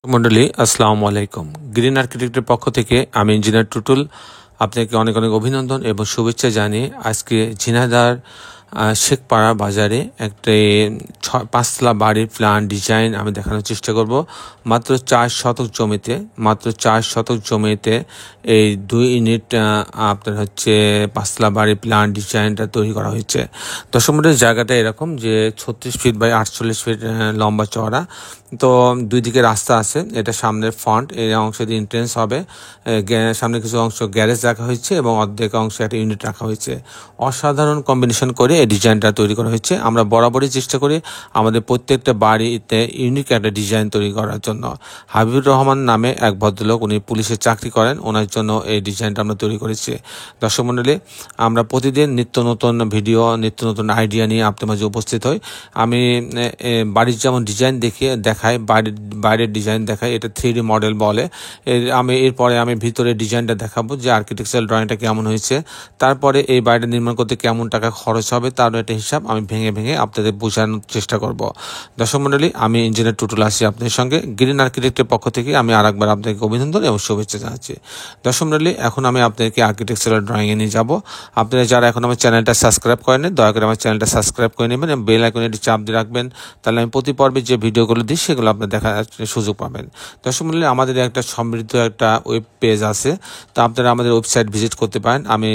মন্ডলী আসসালামু আলাইকুম। গ্রিন আর্কিটেক্টের পক্ষ থেকে আমি ইঞ্জিনিয়ার টুটুল আপনাকে অনেক অনেক অভিনন্দন এবং শুভেচ্ছা জানিয়ে আজকে ঝিনাইদহ শেখপাড়া বাজারে একটি 5তলা বাড়ির প্ল্যান ডিজাইন আমি দেখানোর চেষ্টা করব। মাত্র 4 শতক জমিতে এই 2 ইউনিট আপনার হচ্ছে 5তলা বাড়ির প্ল্যান ডিজাইনটা তৈরি করা হয়েছে। দর্শক মন্ডলী জায়গাটা এরকম যে 36 ফিট বাই 48 ফিট লম্বা চওড়া। তো দুই দিকে রাস্তা আছে, এটা সামনের ফ্রন্ট, এই অংশ দিয়ে এন্ট্রেন্স হবে। সামনে কিছু অংশ গ্যারেজ রাখা হয়েছে এবং অর্ধেক অংশে একটা ইউনিট রাখা হয়েছে। অসাধারণ কম্বিনেশন করে এই ডিজাইনটা তৈরি করা হয়েছে। আমরা বরাবরই চেষ্টা করি আমাদের প্রত্যেকটা বাড়িতে ইউনিক একটা ডিজাইন তৈরি করার জন্য। হাবিবুর রহমান নামে এক ভদ্রলোক, উনি পুলিশের চাকরি করেন, ওনার জন্য এই ডিজাইনটা আমরা তৈরি করেছি। দর্শক মণ্ডলী, আমরা প্রতিদিন নিত্য নতুন ভিডিও, নিত্য নতুন আইডিয়া নিয়ে আপনার মাঝে উপস্থিত হই। আমি বাড়ির যেমন ডিজাইন দেখাই, বাইরের ডিজাইন দেখাই, এটা 3D মডেল বলে। এরপরে আমি ভিতরে ডিজাইনটা দেখাবো যে আর্কিটেকচারাল ড্রয়িংটা কেমন হয়েছে, তারপরে এই বাড়িটা নির্মাণ করতে কেমন টাকা খরচ হবে তার একটা হিসাব আমি ভেঙে ভেঙে আপনাদের বোঝানোর চেষ্টা করব। দর্শক মণ্ডলী, আমি ইঞ্জিনিয়ার টুটুল আছি আপনাদের সঙ্গে। গ্রিন আর্কিটেক্টের পক্ষ থেকে আমি আরেকবার আপনাকে অভিনন্দন এবং শুভেচ্ছা জানাচ্ছি। দর্শক মণ্ডলী, এখন আমি আপনাদেরকে আর্কিটেকচারাল ড্রয়িংয়ে নিয়ে যাব। আপনারা যারা এখন আমার চ্যানেলটা সাবস্ক্রাইব করেন, দয়া করে আমার চ্যানেলটা সাবস্ক্রাইব করে নেবেন এবং বেল আইকনে একটি চাপ দিয়ে রাখবেন, তাহলে আমি প্রতি পর্বে যে ভিডিওগুলো দিই সেগুলো আপনার দেখার সুযোগ পাবেন। দর্শক মণ্ডলী, আমাদের একটা সমৃদ্ধ একটা ওয়েব পেজ আছে, তো আপনারা আমাদের ওয়েবসাইট ভিজিট করতে পারেন। আমি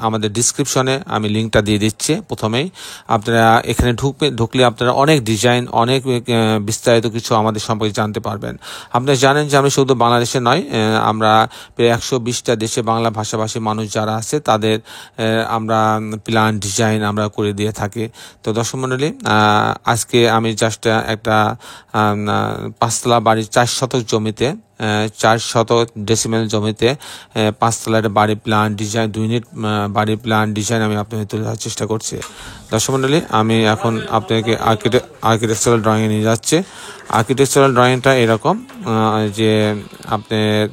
আমাদের ডিসক্রিপশনে আমি লিঙ্কটা দিয়ে দিচ্ছি। প্রথমেই আপনারা এখানে ঢুকলে আপনারা অনেক ডিজাইন, অনেক বিস্তারিত কিছু আমাদের সম্পর্কে জানতে পারবেন। আপনারা জানেন যে আমি শুধু বাংলাদেশে নয়, আমরা প্রায় 120টা দেশে বাংলা ভাষাভাষী মানুষ যারা আছে তাদের আমরা প্ল্যান ডিজাইন আমরা করে দিয়ে থাকি। তো দর্শক মণ্ডলী, আজকে আমি জাস্ট একটা 5তলা বাড়ির 4 শতক জমিতে, 4 শতক ডেসিমেল জমিতে 5তলা একটা বাড়ির প্ল্যান ডিজাইন, 2 ইউনিট বাড়ির প্ল্যান ডিজাইন আমি আপনাদের তুলে ধরার চেষ্টা করছি। দর্শক মণ্ডলী, আমি এখন আপনাকে আর্কিটেকচারাল ড্রয়িংয়ে নিয়ে যাচ্ছি। আর্কিটেকচারাল ড্রয়িংটা এরকম যে আপনার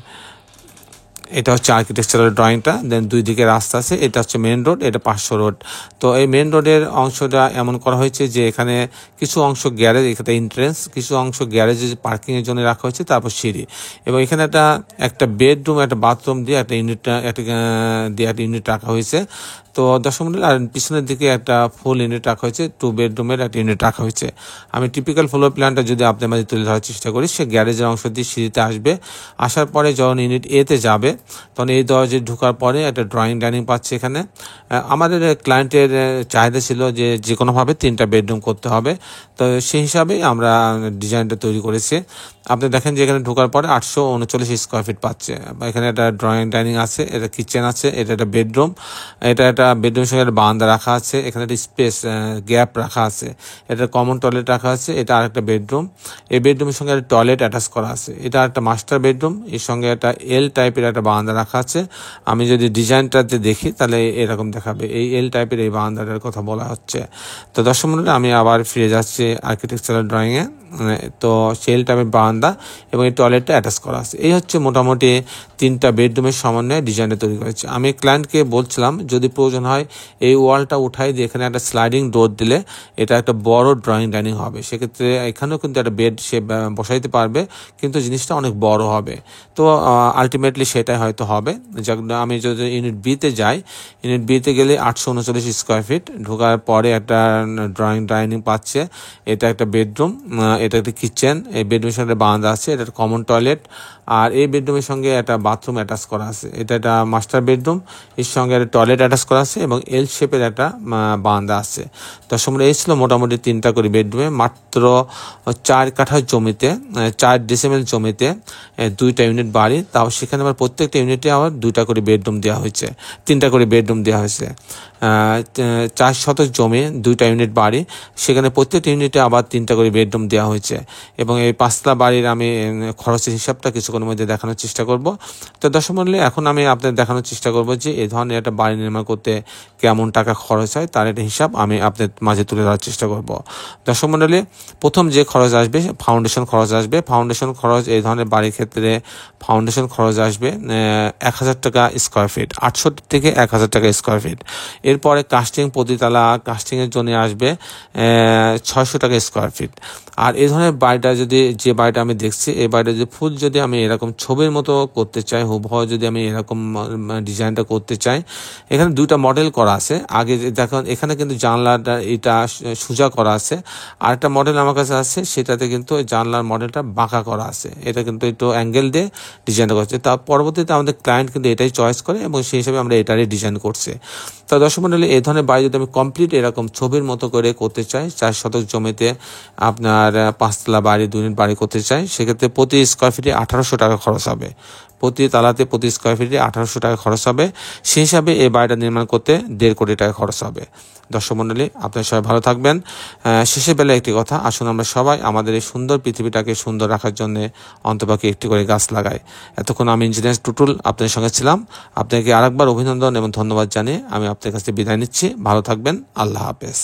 এটা হচ্ছে আর্কিটেকচারাল ড্রয়িংটা, দেন দুই দিকে রাস্তা আছে, এটা হচ্ছে মেন রোড, এটা 500 রোড। তো এই মেন রোডের অংশটা এমন করা হয়েছে যে এখানে কিছু অংশ গ্যারেজ, এখানে এন্ট্রেন্স, কিছু অংশ গ্যারেজে পার্কিংয়ের জন্য রাখা হয়েছে, তারপর সিঁড়ি, এবং এখানে একটা বেডরুম, একটা বাথরুম দিয়ে একটা ইউনিট রাখা হয়েছে। তো দর্শক মণ্ডলী, আর পিছনের দিকে একটা ফুল ইউনিট রাখা হয়েছে, 2 বেডরুমের একটা ইউনিট রাখা হয়েছে। আমি টিপিক্যাল ফ্লোর প্ল্যানটা যদি আপনার মাঝে তুলে ধরার চেষ্টা করি, সে গ্যারেজের অংশ দিয়ে সিঁড়িতে আসবে, আসার পরে যখন ইউনিট এতে যাবে তখন এই দরজায় ঢোকার পরে একটা ড্রয়িং ডাইনিং পাচ্ছে। এখানে আমাদের ক্লায়েন্টের চাহিদা ছিল যে কোনোভাবে 3টা বেডরুম করতে হবে, তো সেই হিসাবে আমরা ডিজাইনটা তৈরি করেছি। আপনি দেখেন যে এখানে ঢোকার পরে 839 স্কোয়ার ফিট পাচ্ছে। এখানে একটা ড্রয়িং ডাইনিং আছে, এটা কিচেন আছে, এটা একটা বেডরুম, এটা একটা বেডরুমের সঙ্গে একটা বারান্দা রাখা আছে, এখানে একটা স্পেস গ্যাপ রাখা আছে, এটা কমন টয়লেট রাখা আছে, এটা আরেকটা বেডরুম। এই বেডরুমের সঙ্গে একটা টয়লেট অ্যাটাচ করা আছে, এটা একটা মাস্টার বেডরুম, এর সঙ্গে একটা এল টাইপের একটা বারান্দা রাখা আছে। আমি যদি ডিজাইনটাতে দেখি তাহলে এরকম দেখাবে, এই এল টাইপের এই বারান্দাটার কথা বলা হচ্ছে। তো দর্শক মণ্ডলী, আমি আবার ফিরে যাচ্ছি আর্কিটেকচারাল ড্রয়িংয়ে। তো সেল টাইপের বারান্দা এবং এই টয়লেটটা অ্যাটাচ করা আছে। এই হচ্ছে মোটামুটি 3টা বেডরুমের সমন্বয়ে ডিজাইনটা তৈরি করেছে। আমি ক্লায়েন্টকে বলছিলাম যদি প্রয়োজন হয় এই ওয়ালটা উঠাই দিয়ে এখানে একটা স্লাইডিং ডোর দিলে এটা একটা বড় ড্রয়িং ডাইনিং হবে, সেক্ষেত্রে এখানেও কিন্তু একটা বেড সে বসাইতে পারবে, কিন্তু জিনিসটা অনেক বড় হবে। তো আলটিমেটলি সেটাই হয়তো হবে। আমি যদি ইউনিট বিতে যাই, ইউনিট বিতে গেলে 839 স্কোয়ার ফিট, ঢোকার পরে একটা ড্রয়িং ডাইনিং পাচ্ছে, এটা একটা বেডরুম, এটা একটা কিচেন, এই বেডরুমের সঙ্গে বারান্দা আছে, এটা একটা কমন টয়লেট, আর এই বেডরুমের সঙ্গে একটা বাথরুম অ্যাটাচ করা আছে, এটা একটা মাস্টার বেডরুম, এর সঙ্গে একটা টয়লেট অ্যাটাচ করা আছে এবং এল শেপের একটা বারান্দা আছে। দর্শক মণ্ডলী, এই ছিল মোটামুটি 3টা করে বেডরুমে মাত্র 4 কাঠা জমিতে, 4 ডেসিমেল জমিতে 2টা ইউনিট বাড়ি, তাও সেখানে আবার প্রত্যেকটা ইউনিটে আবার 2টা করে বেডরুম দেওয়া হয়েছে, 3টা করে বেডরুম দেওয়া হয়েছে। 4 শতক জমি, 2টা ইউনিট বাড়ি, সেখানে প্রত্যেকটা ইউনিটে আবার 3টা করে বেডরুম দেওয়া হয়েছে। এবং এই 5তলা বাড়ির আমি খরচের হিসাবটা কিছুক্ষণের মধ্যে দেখানোর চেষ্টা করব। তো দর্শক মণ্ডলী, এখন আমি আপনাদের দেখানোর চেষ্টা করব যে এই ধরনের একটা বাড়ি নির্মাণ করতে কেমন টাকা খরচ হয় তার একটা হিসাব আমি আপনাদের মাঝে তুলে ধরার চেষ্টা করব। দর্শক মণ্ডলী, প্রথম যে খরচ আসবে ফাউন্ডেশন খরচ আসবে। ফাউন্ডেশন খরচ এই ধরনের বাড়ির ক্ষেত্রে ফাউন্ডেশন খরচ আসবে 1000 টাকা স্কোয়ার ফিট, 68 থেকে 1000 টাকা স্কোয়ার ফিট। এরপরে কাস্টিং, প্রতিতলা কাস্টিংয়ের জন্য আসবে 600 টাকা স্কোয়ার ফিট। আর এই ধরনের বাড়িটা যে বাড়িটা আমি দেখছি, এই বাড়িটা ফুল যদি আমি এরকম ছবির মতো করতে চাই, হুবহু যদি আমি এরকম ডিজাইনটা করতে চাই, এখানে 2টা মডেল করা আছে। আগে দেখুন এখানে কিন্তু জানলাটা এটা সোজা করা আছে, আর একটা মডেল আমার কাছে আছে সেটাতে কিন্তু জানলার মডেলটা বাঁকা করা আছে। এটা কিন্তু একটু অ্যাঙ্গেল দিয়ে ডিজাইনটা করছে। তার পরবর্তীতে আমাদের ক্লায়েন্ট কিন্তু এটাই চয়েস করে এবং সেই হিসাবে আমরা এটারই ডিজাইন করছি। তো দর্শক মণ্ডলী, এই ধরনের বাড়ি যদি আমি কমপ্লিট এরকম ছবির মতো করে করতে চাই, 4 শতক জমিতে আপনার 5 তলা বাড়ি, 2 ইউনিট বাড়ি করতে চাই, সেক্ষেত্রে প্রতি স্কোয়ার ফিটে 1800 টাকা খরচ হবে। প্রতি তালাতে প্রতি স্কোয়ার ফিটে 1800 টাকা খরচ হবে। সেই হিসাবে এই বাড়িটা নির্মাণ করতে 1.5 কোটি টাকা খরচ হবে। দর্শক মণ্ডলী, আপনারা সবাই ভালো থাকবেন। শেষে বেলা একটি কথা, আসুন আমরা সবাই আমাদের এই সুন্দর পৃথিবীটাকে সুন্দর রাখার জন্য অন্তপক্ষে একটি করে গাছ লাগাই। এতক্ষণ আমি ইঞ্জিনিয়ার টুটুল আপনাদের সঙ্গে ছিলাম। আপনাকে আরেকবার অভিনন্দন এবং ধন্যবাদ জানিয়ে আমি আপনাদের কাছে বিদায় নিচ্ছি। ভালো থাকবেন। আল্লাহ হাফেজ।